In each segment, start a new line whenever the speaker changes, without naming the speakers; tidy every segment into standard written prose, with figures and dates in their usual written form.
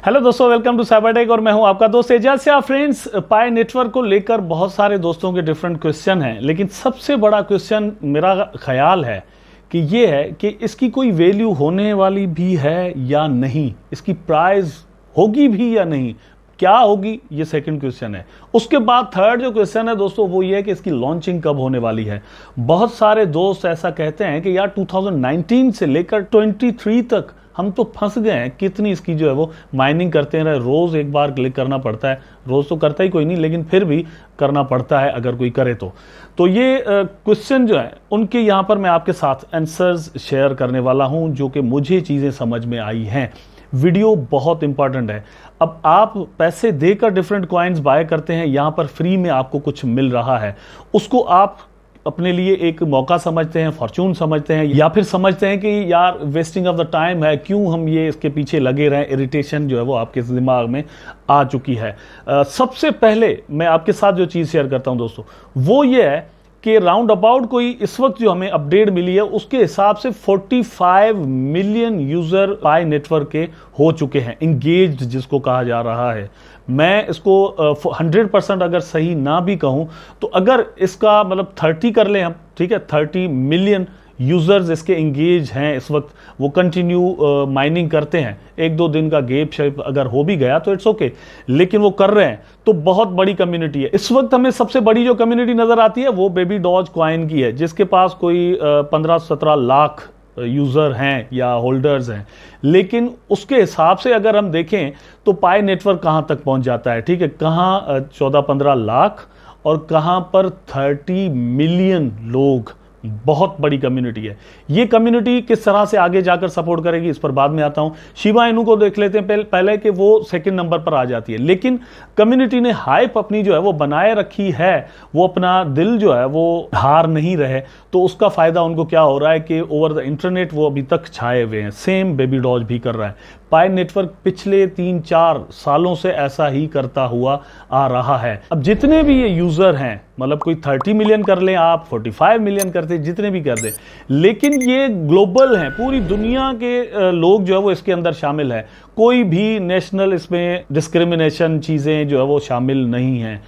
Hello दोस्तों, welcome to Cybertech और मैं हूं आपका दोस्त एजाज से। फ्रेंड्स, पाई नेटवर्क को लेकर बहुत सारे दोस्तों के डिफरेंट क्वेश्चन हैं, लेकिन सबसे बड़ा क्वेश्चन मेरा ख्याल है कि ये है कि इसकी कोई वैल्यू होने वाली भी है या नहीं, इसकी प्राइस होगी भी या नहीं, क्या होगी, ये सेकंड क्वेश्चन है। उसके बाद थर्ड जो क्वेश्चन है दोस्तों वो ये है कि इसकी लॉन्चिंग कब होने वाली है। बहुत सारे दोस्त ऐसा कहते हैं कि यार 2019 से लेकर 23 तक हम तो फंस गए हैं, कितनी इसकी जो है वो माइनिंग करते रहे, रोज एक बार क्लिक करना पड़ता है। रोज तो करता ही कोई नहीं, लेकिन फिर भी करना पड़ता है अगर कोई करे तो ये क्वेश्चन जो है उनके यहाँ पर मैं आपके साथ आंसर्स शेयर करने वाला हूं, जो कि मुझे चीजें समझ में आई हैं। वीडियो बहुत इंपॉर्टेंट है। अब आप पैसे देकर डिफरेंट कॉइन्स बाय करते हैं, यहां पर फ्री में आपको कुछ मिल रहा है, उसको आप अपने लिए एक मौका समझते हैं, फॉर्चून समझते हैं, या फिर समझते हैं कि यार वेस्टिंग ऑफ द टाइम है, क्यों हम ये इसके पीछे लगे रहें। इरिटेशन जो है वो आपके दिमाग में आ चुकी है। सबसे पहले मैं आपके साथ जो चीज़ शेयर करता हूं दोस्तों वो ये है कि राउंड अबाउट कोई इस वक्त जो हमें अपडेट मिली है उसके हिसाब से 45 मिलियन यूजर पाई नेटवर्क के हो चुके हैं, इंगेज्ड जिसको कहा जा रहा है। मैं इसको 100% अगर सही ना भी कहूं तो अगर इसका मतलब 30 कर लें हम, ठीक है, 30 मिलियन यूजर्स इसके इंगेज हैं इस वक्त, वो कंटिन्यू माइनिंग करते हैं। एक दो दिन का गैप शेप अगर हो भी गया तो इट्स ओके, लेकिन वो कर रहे हैं, तो बहुत बड़ी कम्युनिटी है। इस वक्त हमें सबसे बड़ी जो कम्युनिटी नजर आती है वो बेबी डॉज कॉइन की है, जिसके पास कोई 15-17 लाख यूजर हैं या होल्डर्स हैं। लेकिन उसके हिसाब से अगर हम देखें तो पाई नेटवर्क कहां तक पहुंच जाता है, ठीक है, कहां 14-15 लाख और कहां पर 30 मिलियन लोग। बहुत बड़ी कम्युनिटी है। ये कम्युनिटी किस तरह से आगे जाकर सपोर्ट करेगी इस पर बाद में आता हूं। शिबा इनू को देख लेते हैं पहले कि वो सेकंड नंबर पर आ जाती है, लेकिन कम्युनिटी ने हाइप अपनी जो है वो बनाए रखी है, वो अपना दिल जो है वो हार नहीं रहे। तो उसका फायदा उनको क्या हो रहा है कि ओवर द इंटरनेट वो अभी तक छाए हुए हैं। सेम बेबी डॉज भी कर रहा है। पाई नेटवर्क पिछले 3-4 सालों से ऐसा ही करता हुआ आ रहा है। अब जितने भी ये यूजर हैं, मतलब कोई 30 मिलियन कर लें आप, 45 मिलियन करते, जितने भी कर दें, लेकिन ये ग्लोबल हैं, पूरी दुनिया के लोग जो है वो इसके अंदर शामिल है। कोई भी नेशनल इसमें डिस्क्रिमिनेशन चीजें जो है वो शामिल नहीं है।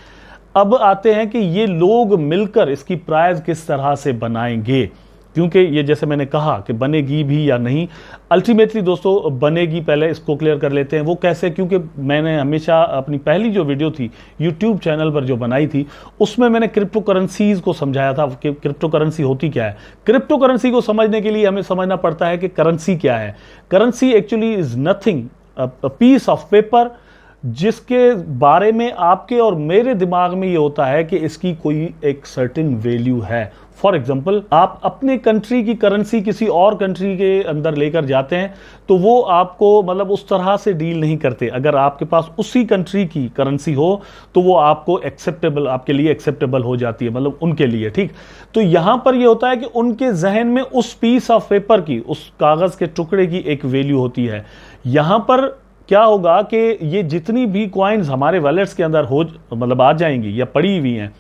अब आते हैं कि ये लोग मिलकर इसकी प्राइस किस तरह से बनाएंगे, क्योंकि ये जैसे मैंने कहा कि बनेगी भी या नहीं। अल्टीमेटली दोस्तों बनेगी, पहले इसको क्लियर कर लेते हैं। वो कैसे, क्योंकि मैंने हमेशा अपनी पहली जो वीडियो थी यूट्यूब चैनल पर जो बनाई थी उसमें मैंने क्रिप्टो करेंसीज को समझाया था कि क्रिप्टो करेंसी होती क्या है। क्रिप्टो करेंसी को समझने के लिए हमें समझना पड़ता है कि करेंसी क्या है। Currency actually is nothing, a piece of paper, जिसके बारे में आपके और मेरे दिमाग में ये होता है कि इसकी कोई एक सर्टेन वैल्यू है। फॉर एग्जाम्पल, आप अपने कंट्री की करेंसी किसी और कंट्री के अंदर लेकर जाते हैं तो वो आपको मतलब उस तरह से डील नहीं करते। अगर आपके पास उसी कंट्री की करेंसी हो तो वो आपको एक्सेप्टेबल, आपके लिए एक्सेप्टेबल हो जाती है, मतलब उनके लिए, ठीक। तो यहां पर ये होता है कि उनके जहन में उस पीस ऑफ पेपर की, उस कागज के टुकड़े की एक वैल्यू होती है। यहां पर क्या होगा कि ये जितनी भी कॉइन्स हमारे वॉलेट्स के अंदर हो मतलब आ जाएंगी या पड़ी हुई हैं,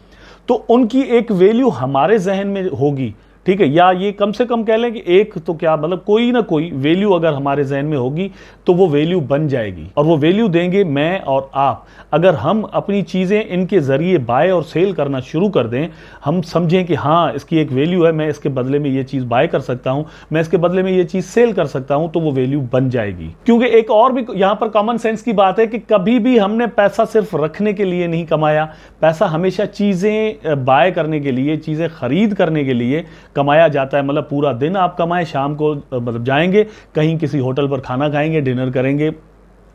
तो उनकी एक वैल्यू हमारे जहन में होगी, ठीक है, या ये कम से कम कह लें कि एक तो क्या मतलब कोई ना कोई वैल्यू अगर हमारे जहन में होगी तो वो वैल्यू बन जाएगी, और वो वैल्यू देंगे मैं और आप। अगर हम अपनी चीजें इनके जरिए बाय और सेल करना शुरू कर दें, हम समझें कि हाँ इसकी एक वैल्यू है, मैं इसके बदले में ये चीज बाय कर सकता हूं, मैं इसके बदले में ये चीज सेल कर सकता हूं, तो वो वैल्यू बन जाएगी। क्योंकि एक और भी यहां पर कॉमन सेंस की बात है कि कभी भी हमने पैसा सिर्फ रखने के लिए नहीं कमाया, पैसा हमेशा चीजें बाय करने के लिए, चीजें खरीद करने के लिए कमाया जाता है। मतलब पूरा दिन आप कमाएं, शाम को मतलब जाएंगे कहीं किसी होटल पर खाना खाएंगे, डिनर करेंगे,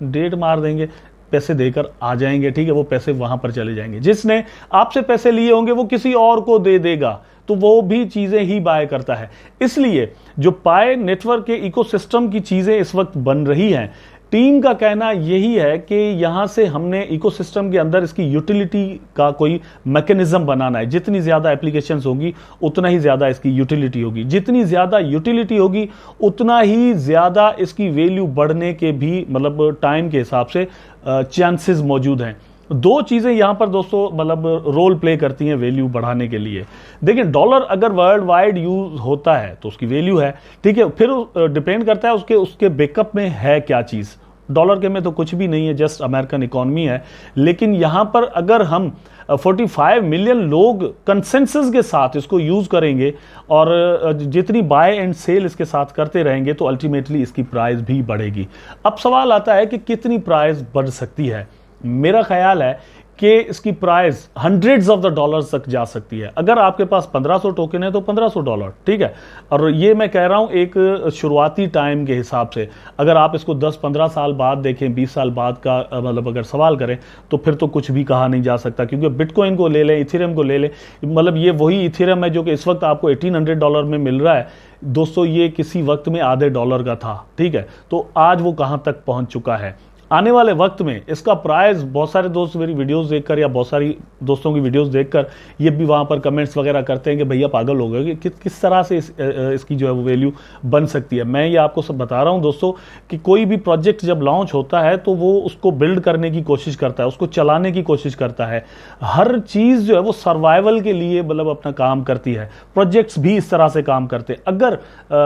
डेट मार देंगे, पैसे देकर आ जाएंगे, ठीक है, वो पैसे वहां पर चले जाएंगे। जिसने आपसे पैसे लिए होंगे वो किसी और को दे देगा, तो वो भी चीजें ही बाय करता है। इसलिए जो पाई नेटवर्क के इकोसिस्टम की चीजें इस वक्त बन रही हैं, टीम का कहना यही है कि यहां से हमने इकोसिस्टम के अंदर इसकी यूटिलिटी का कोई मैकेनिज्म बनाना है। जितनी ज्यादा एप्लीकेशंस होगी उतना ही ज्यादा इसकी यूटिलिटी होगी, जितनी ज्यादा यूटिलिटी होगी उतना ही ज्यादा इसकी वैल्यू बढ़ने के भी मतलब टाइम के हिसाब से चांसेस मौजूद हैं। दो चीजें यहां पर दोस्तों मतलब रोल प्ले करती हैं वैल्यू बढ़ाने के लिए। देखिए, डॉलर अगर वर्ल्ड वाइड यूज होता है तो उसकी वैल्यू है, ठीक है, फिर डिपेंड करता है उसके बैकअप में है क्या चीज, डॉलर के में तो कुछ भी नहीं है, जस्ट अमेरिकन इकोनॉमी है। लेकिन यहां पर अगर हम 45 मिलियन लोग कंसेंसस के साथ इसको यूज करेंगे और जितनी बाय एंड सेल इसके साथ करते रहेंगे तो अल्टीमेटली इसकी प्राइस भी बढ़ेगी। अब सवाल आता है कि कितनी प्राइस बढ़ सकती है। मेरा ख्याल है कि इसकी price hundreds of the dollars तक जा सकती है। अगर आपके पास 1500 टोकन है तो $1500, ठीक है। और ये मैं कह रहा हूं एक शुरुआती टाइम के हिसाब से। अगर आप इसको 10-15 साल बाद देखें, 20 साल बाद का मतलब अगर सवाल करें तो फिर तो कुछ भी कहा नहीं जा सकता, क्योंकि बिटकॉइन को ले लें, इथेरियम को ले लें, मतलब ये वही इथेरियम है जो कि इस वक्त आपको $1800 में मिल रहा है दोस्तों। ये किसी वक्त में आधे डॉलर का था, ठीक है। तो आज वो कहां तक पहुंच चुका है। आने वाले वक्त में इसका प्राइस, बहुत सारे दोस्त मेरी वीडियोस देखकर या बहुत सारी दोस्तों की वीडियोस देखकर ये भी वहां पर कमेंट्स वगैरह करते हैं कि भैया पागल हो गए कि किस तरह से इसकी जो है वो वैल्यू बन सकती है। मैं ये आपको सब बता रहा हूं दोस्तों कि कोई भी प्रोजेक्ट जब लॉन्च होता है तो वो उसको बिल्ड करने की कोशिश करता है, उसको चलाने की कोशिश करता है। हर चीज जो है वो सर्वाइवल के लिए मतलब अपना काम करती है। प्रोजेक्ट्स भी इस तरह से काम करते हैं। अगर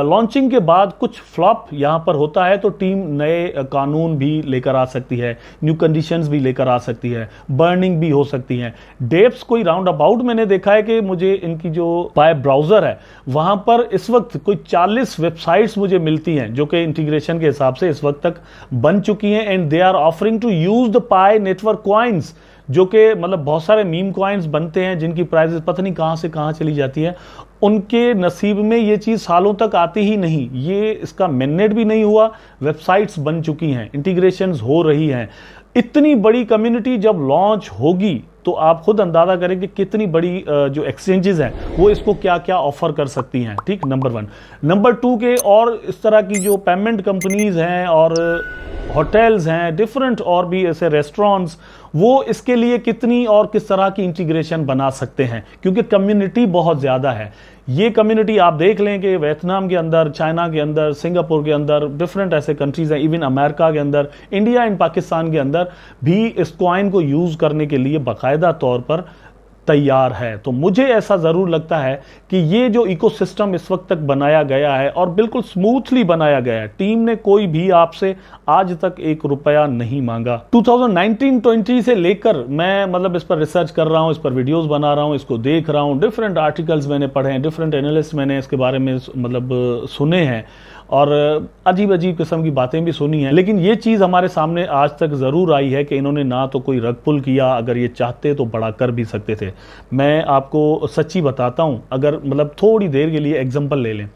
लॉन्चिंग के बाद कुछ फ्लॉप यहां पर होता है तो टीम नए कानून भी लेकर आ सकती है, न्यू कंडीशंस भी लेकर आ सकती है, बर्निंग भी हो सकती है। डेप्स कोई राउंड अबाउट मैंने देखा है कि मुझे इनकी जो पाई ब्राउजर है वहां पर इस वक्त कोई 40 वेबसाइट्स मुझे मिलती हैं जो कि इंटीग्रेशन के हिसाब से इस वक्त तक बन चुकी हैं। And they are offering to use the Pi network coins, जो कि मतलब बहुत सारे मीम कॉइन्स बनते हैं जिनकी प्राइसेस पता नहीं कहां से कहां चली जाती है। उनके नसीब में ये चीज सालों तक आती ही नहीं, ये इसका मेननेट भी नहीं हुआ, वेबसाइट्स बन चुकी हैं, इंटीग्रेशंस हो रही हैं। इतनी बड़ी कम्युनिटी जब लॉन्च होगी तो आप खुद अंदाजा करें कि कितनी बड़ी जो एक्सचेंजेस हैं वो इसको क्या क्या ऑफर कर सकती हैं, ठीक। नंबर 1। नंबर 2 के और इस तरह की जो पेमेंट कंपनीज हैं और होटल्स हैं, डिफरेंट और भी ऐसे रेस्टोरेंट्स, वो इसके लिए कितनी और किस तरह की इंटीग्रेशन बना सकते हैं, क्योंकि कम्युनिटी बहुत ज्यादा है। ये कम्युनिटी आप देख लें कि वियतनाम के अंदर, चाइना के अंदर, सिंगापुर के अंदर, डिफरेंट ऐसे कंट्रीज हैं, इवन अमेरिका के अंदर, इंडिया एंड पाकिस्तान के अंदर भी इस कॉइन को यूज करने के लिए बाकायदा तौर पर तैयार है। तो मुझे ऐसा जरूर लगता है कि ये जो इकोसिस्टम इस वक्त तक बनाया गया है और बिल्कुल स्मूथली बनाया गया है, टीम ने कोई भी आपसे आज तक $1 नहीं मांगा। 2019-20 से लेकर मैं मतलब इस पर रिसर्च कर रहा हूं, इस पर वीडियोस बना रहा हूं, इसको देख रहा हूं, डिफरेंट आर्टिकल्स मैंने पढ़े हैं, डिफरेंट एनालिस्ट मैंने इसके बारे में मतलब सुने हैं और अजीब अजीब किस्म की बातें भी सुनी हैं। लेकिन ये चीज़ हमारे सामने आज तक ज़रूर आई है कि इन्होंने ना तो कोई रग पुल किया, अगर ये चाहते तो बड़ा कर भी सकते थे। मैं आपको सच्ची बताता हूँ, अगर मतलब थोड़ी देर के लिए एग्जांपल ले लें,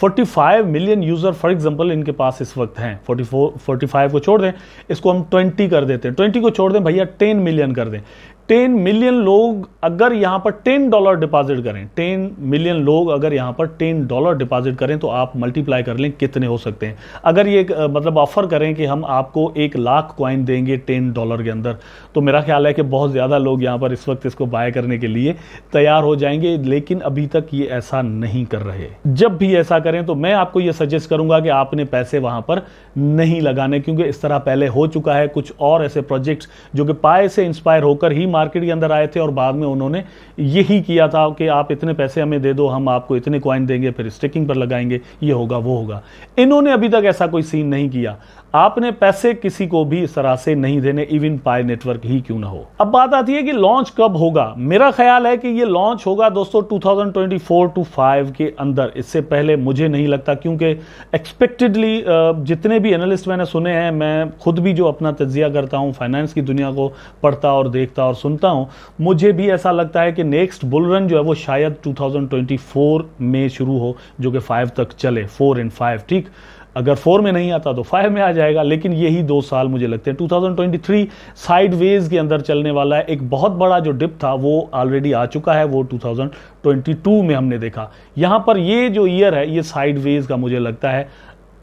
45 मिलियन यूज़र फॉर एग्जांपल इनके पास इस वक्त हैं। 45 को छोड़ दें, इसको हम 20 कर देते हैं, 20 को छोड़ दें भैया, 10 मिलियन कर दें। 10 मिलियन लोग अगर यहां पर $10 डिपॉजिट करें, 10 मिलियन लोग अगर यहां पर $10 डिपॉजिट करें तो आप मल्टीप्लाई कर लें कितने हो सकते हैं। अगर ये मतलब ऑफर करें कि हम आपको 1 लाख कॉइन देंगे $10 के अंदर, तो मेरा ख्याल है कि बहुत ज्यादा लोग यहां पर इस वक्त इसको बाय करने के लिए तैयार हो जाएंगे। लेकिन अभी तक ये ऐसा नहीं कर रहे। जब भी ऐसा करें तो मैं आपको ये सजेस्ट करूंगा कि आपने पैसे वहां पर नहीं लगाने, क्योंकि इस तरह पहले हो चुका है। कुछ और ऐसे प्रोजेक्ट्स जो कि पाई से इंस्पायर होकर ही मार्केट के अंदर आए थे और बाद में उन्होंने यही किया था कि आप इतने पैसे हमें दे दो, हम आपको इतने कॉइन देंगे, फिर स्टेकिंग पर लगाएंगे, ये होगा वो होगा। इन्होंने अभी तक ऐसा कोई सीन नहीं किया। आपने पैसे किसी को भी इस तरह से नहीं देने, इवन पाई नेटवर्क ही क्यों ना हो। अब बात आती है कि लॉन्च कब होगा। मेरा ख्याल है कि ये लॉन्च होगा दोस्तों 2024-5 के अंदर, इससे पहले मुझे नहीं लगता, क्योंकि एक्सपेक्टेडली जितने भी एनालिस्ट मैंने सुने हैं, मैं खुद भी जो अपना तज्जिया करता हूं, फाइनेंस की दुनिया को पढ़ता और देखता और सुनता हूं, मुझे भी ऐसा लगता है कि नेक्स्ट बुल रन जो है वो शायद 2024 में शुरू हो, जो कि 5 तक चले, 4 और 5, ठीक। अगर 4 में नहीं आता तो 5 में आ जाएगा, लेकिन यही 2 साल मुझे लगते हैं। 2023 साइडवेज के अंदर चलने वाला है। एक बहुत बड़ा जो डिप था वो ऑलरेडी आ चुका है, वो 2022 में हमने देखा। यहां पर ये जो ईयर है ये साइडवेज का मुझे लगता है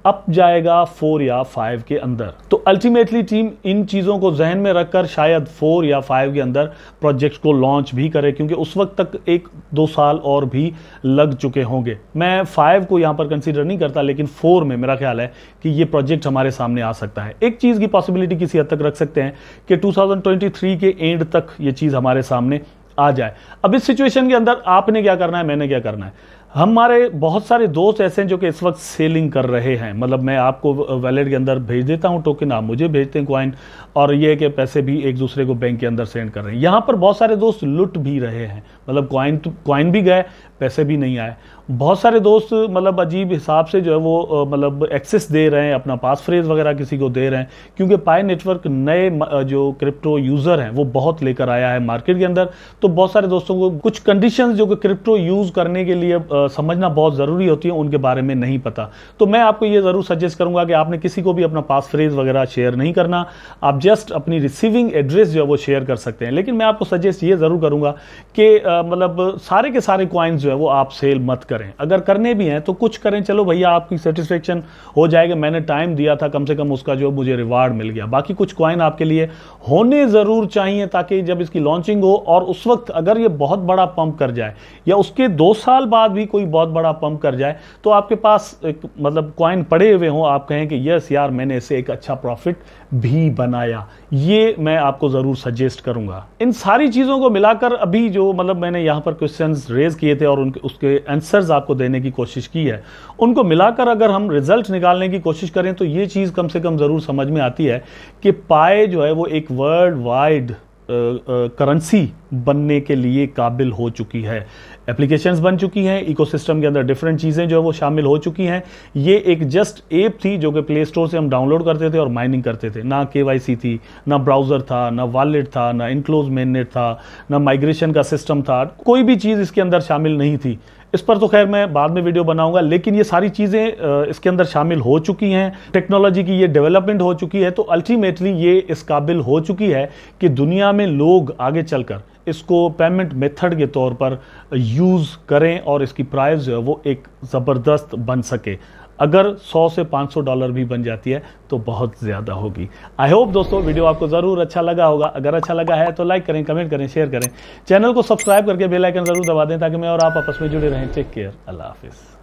अप जाएगा 4 या 5 के अंदर। तो अल्टीमेटली टीम इन चीजों को जहन में रखकर शायद 4 या 5 के अंदर प्रोजेक्ट को लॉन्च भी करे, क्योंकि उस वक्त तक 1-2 साल और भी लग चुके होंगे। मैं 5 को यहां पर कंसीडर नहीं करता, लेकिन 4 में मेरा ख्याल है कि ये प्रोजेक्ट हमारे सामने आ सकता है। एक चीज की पॉसिबिलिटी किसी हद तक रख सकते हैं कि 2023 के एंड तक ये चीज हमारे सामने आ जाए। अब इस सिचुएशन के अंदर आपने क्या करना है, मैंने क्या करना है। हमारे बहुत सारे दोस्त ऐसे हैं जो कि इस वक्त सेलिंग कर रहे हैं, मतलब मैं आपको वैलेट के अंदर भेज देता हूं टोकन, आप मुझे भेजते हैं कॉइन, और ये कि पैसे भी एक दूसरे को बैंक के अंदर सेंड कर रहे हैं। यहाँ पर बहुत सारे दोस्त लुट भी रहे हैं, मतलब कॉइन भी गए, पैसे भी नहीं आए। बहुत सारे दोस्त मतलब अजीब हिसाब से जो है वो मतलब एक्सेस दे रहे हैं, अपना पास फ्रेज वगैरह किसी को दे रहे हैं, क्योंकि पाई नेटवर्क नए जो क्रिप्टो यूज़र हैं वो बहुत लेकर आया है मार्केट के अंदर। तो बहुत सारे दोस्तों को कुछ कंडीशंस जो कि क्रिप्टो यूज़ करने के लिए समझना बहुत ज़रूरी होती है, उनके बारे में नहीं पता। तो मैं आपको ये ज़रूर सजेस्ट करूंगा कि आपने किसी को भी अपना पास फ्रेज वगैरह शेयर नहीं करना, आप जस्ट अपनी रिसीविंग एड्रेस जो है वो शेयर कर सकते हैं। लेकिन मैं आपको सजेस्ट ये ज़रूर करूंगा कि मतलब सारे के सारे कॉइन्स जो है वो आप सेल मत करें, अगर करने भी हैं तो कुछ करें, चलो भैया आपकी सेटिस्फेक्शन हो जाएगा, मैंने टाइम दिया था, कम से कम उसका जो मुझे रिवार्ड मिल गया। बाकी कुछ कॉइन आपके लिए होने ज़रूर चाहिए ताकि जब इसकी लॉन्चिंग हो और उस वक्त अगर ये बहुत बड़ा पंप कर जाए या उसके 2 साल बाद भी कोई बहुत बड़ा पंप कर जाए तो आपके पास एक मतलब कॉइन पड़े हुए हों, आप कहें कि यस यार मैंने इससे एक अच्छा प्रॉफिट भी बनाया। ये मैं आपको ज़रूर सजेस्ट करूंगा। इन सारी चीज़ों को मिलाकर अभी जो मतलब मैंने यहाँ पर क्वेश्चंस रेज किए थे और उनके उसके आंसर्स आपको देने की कोशिश की है, उनको मिलाकर अगर हम रिजल्ट निकालने की कोशिश करें तो ये चीज़ कम से कम ज़रूर समझ में आती है कि पाई जो है वो एक वर्ल्ड वाइड करेंसी बनने के लिए काबिल हो चुकी है। एप्लीकेशंस बन चुकी हैं, इकोसिस्टम के अंदर डिफरेंट चीज़ें जो है वो शामिल हो चुकी हैं। ये एक जस्ट ऐप थी जो कि प्ले स्टोर से हम डाउनलोड करते थे और माइनिंग करते थे, ना KYC थी, ना ब्राउज़र था, ना वॉलेट था, ना इनक्लोज मेननेट था, ना माइग्रेशन का सिस्टम था, कोई भी चीज़ इसके अंदर शामिल नहीं थी। इस पर तो खैर मैं बाद में वीडियो बनाऊंगा, लेकिन ये सारी चीज़ें इसके अंदर शामिल हो चुकी हैं, टेक्नोलॉजी की ये डेवलपमेंट हो चुकी है। तो अल्टीमेटली ये इस काबिल हो चुकी है कि दुनिया में लोग आगे चलकर इसको पेमेंट मेथड के तौर पर यूज़ करें और इसकी प्राइस जो है वो एक ज़बरदस्त बन सके। अगर 100 से $500 भी बन जाती है तो बहुत ज़्यादा होगी। आई होप दोस्तों वीडियो आपको ज़रूर अच्छा लगा होगा। अगर अच्छा लगा है तो लाइक करें, कमेंट करें, शेयर करें, चैनल को सब्सक्राइब करके बेल आइकन ज़रूर दबा दें ताकि मैं और आप आपस में जुड़े रहें। टेक केयर, अल्लाह हाफिज़।